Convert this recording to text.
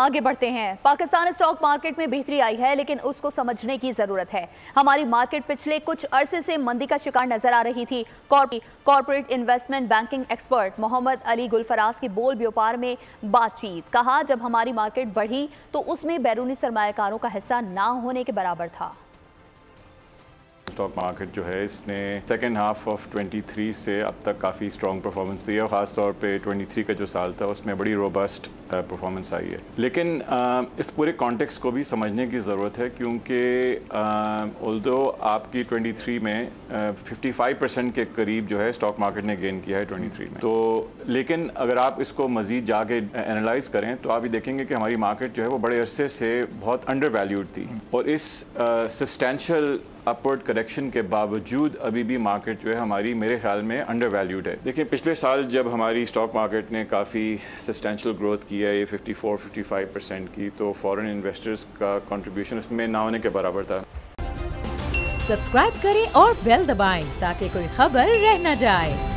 आगे बढ़ते हैं। पाकिस्तान स्टॉक मार्केट में बेहतरी आई है, लेकिन उसको समझने की जरूरत है। हमारी मार्केट पिछले कुछ अरसे से मंदी का शिकार नजर आ रही थी। Corporate investment banking expert Mohammad Ali Gulfaraz की बोल व्यापार में बातचीत। कहा, जब हमारी मार्केट बढ़ी तो उसमें बैरूनी सरमायाकारों का हिस्सा ना होने के बराबर था। स्टॉक मार्केट जो है इसने सेकेंड हाफ ऑफ 23 से अब तक काफ़ी स्ट्रॉन्ग परफॉर्मेंस दी है, और ख़ास तौर पे 23 का जो साल था उसमें बड़ी रोबस्ट परफॉर्मेंस आई है। लेकिन इस पूरे कॉन्टेक्स्ट को भी समझने की ज़रूरत है, क्योंकि ऑल्दो आपकी 23 में 55% के करीब जो है स्टॉक मार्केट ने गेन किया है 23 में, तो लेकिन अगर आप इसको मज़ीद जाके एनालाइज करें तो आप ये देखेंगे कि हमारी मार्केट जो है वो बड़े अरसे से बहुत अंडर वैल्यूड थी, और इस सब्सटैंशियल अपवर्ड करेक्शन के बावजूद अभी भी मार्केट जो है हमारी मेरे ख्याल में अंडर वैल्यूड है। देखिए, पिछले साल जब हमारी स्टॉक मार्केट ने काफ़ी सब्सटैंशियल ग्रोथ की है, ये 54-55% की, तो फॉरेन इन्वेस्टर्स का कंट्रीब्यूशन उसमें ना होने के बराबर था। सब्सक्राइब करें और बेल दबाएं ताकि कोई खबर रह न जाए।